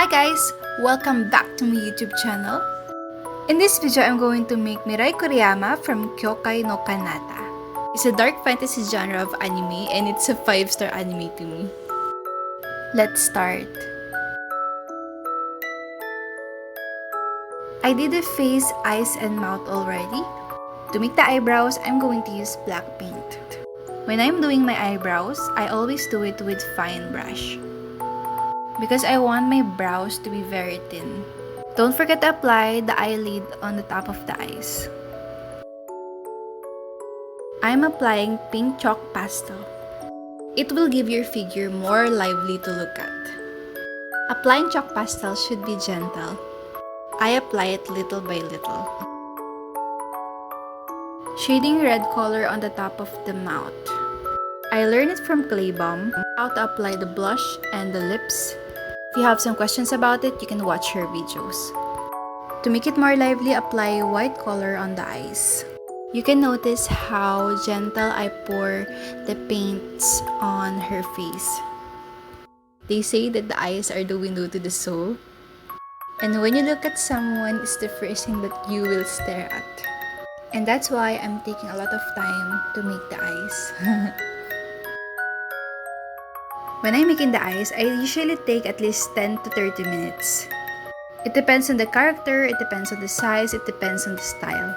Hi guys! Welcome back to my YouTube channel. In this video, I'm going to make Mirai Kuriyama from Kyoukai no Kanata. It's a dark fantasy genre of anime and it's a 5-star anime to me. Let's start. I did the face, eyes, and mouth already. To make the eyebrows, I'm going to use black paint. When I'm doing my eyebrows, I always do it with fine brush, because I want my brows to be very thin. Don't forget to apply the eyelid on the top of the eyes. I'm applying pink chalk pastel. It will give your figure more lively to look at. Applying chalk pastel should be gentle. I apply it little by little. Shading red color on the top of the mouth. I learned it from Clay Bomb, how to apply the blush and the lips. If you have some questions about it, you can watch her videos. To make it more lively, apply white color on the eyes. You can notice how gentle I pour the paints on her face. They say that the eyes are the window to the soul. And when you look at someone, it's the first thing that you will stare at. And that's why I'm taking a lot of time to make the eyes. When I'm making the eyes, I usually take at least 10 to 30 minutes. It depends on the character, it depends on the size, it depends on the style.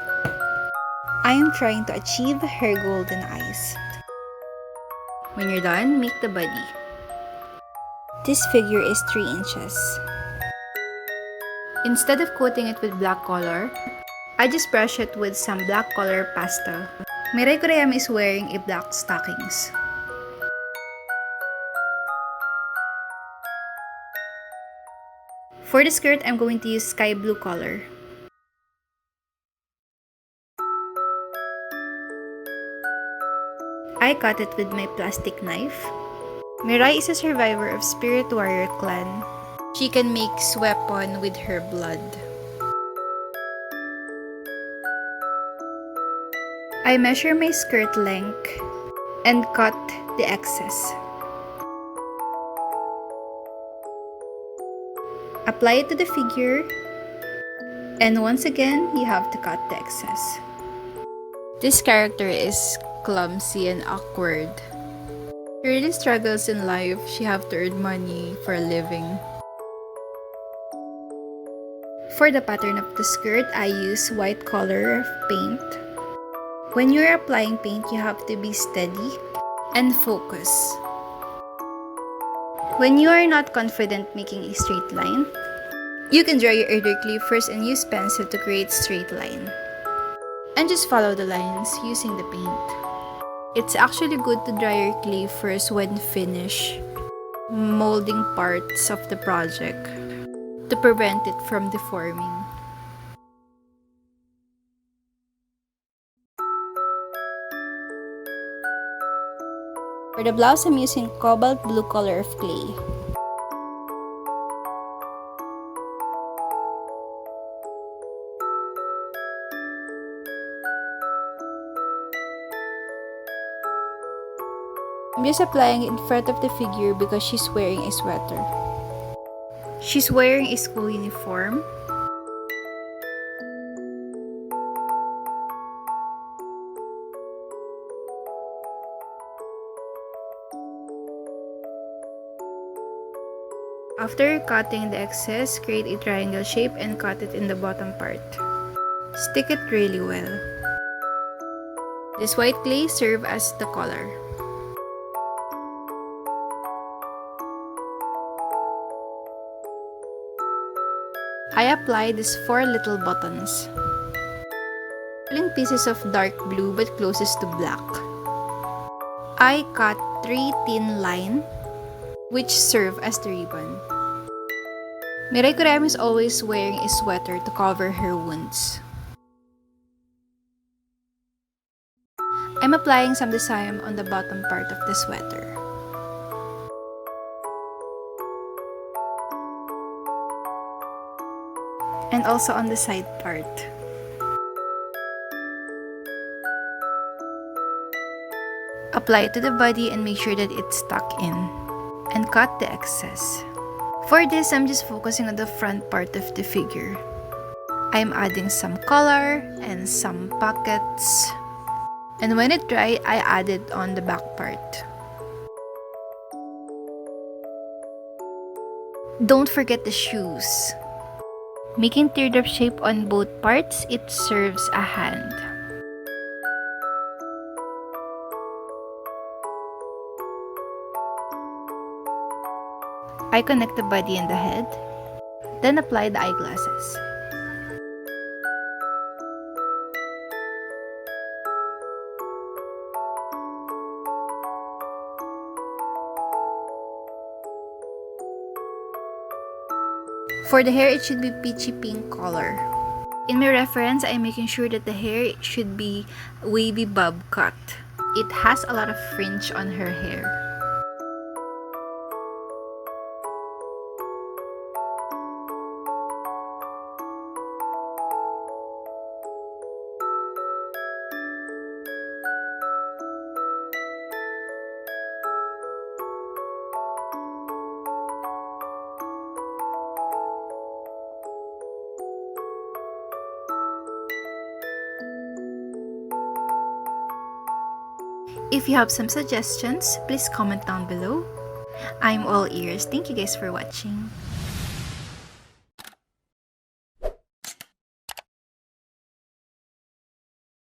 I am trying to achieve her golden eyes. When you're done, make the body. This figure is 3 inches. Instead of coating it with black color, I just brush it with some black color pastel. Mirai Kuriyama is wearing a black stockings. For the skirt, I'm going to use sky blue color. I cut it with my plastic knife. Mirai is a survivor of Spirit Warrior clan. She can make weapon with her blood. I measure my skirt length and cut the excess. Apply it to the figure, and once again, you have to cut the excess. This character is clumsy and awkward. She really struggles in life. She have to earn money for a living. For the pattern of the skirt, I use white color paint. When you're applying paint, you have to be steady and focus. When you are not confident making a straight line, you can draw your other clay first and use pencil to create straight line. And just follow the lines using the paint. It's actually good to dry your clay first when finish molding parts of the project to prevent it from deforming. For the blouse, I'm using cobalt blue color of clay. I'm just applying it in front of the figure because she's wearing a sweater. She's wearing a school uniform. After cutting the excess, create a triangle shape and cut it in the bottom part. Stick it really well. This white clay serves as the color. I apply these 4 little buttons. Pulling pieces of dark blue but closest to black. I cut 3 thin lines, which serve as the ribbon. Mirai Kuriyama is always wearing a sweater to cover her wounds. I'm applying some design on the bottom part of the sweater. And also on the side part. Apply it to the body and make sure that it's stuck in. And cut the excess. For this, I'm just focusing on the front part of the figure. I'm adding some color and some pockets. And when it dry, I add it on the back part. Don't forget the shoes. Making teardrop shape on both parts, it serves a hand. I connect the body and the head, then apply the eyeglasses. For the hair, it should be peachy pink color. In my reference, I'm making sure that the hair should be wavy bob cut. It has a lot of fringe on her hair. If you have some suggestions, please comment down below. I'm all ears. Thank you guys for watching.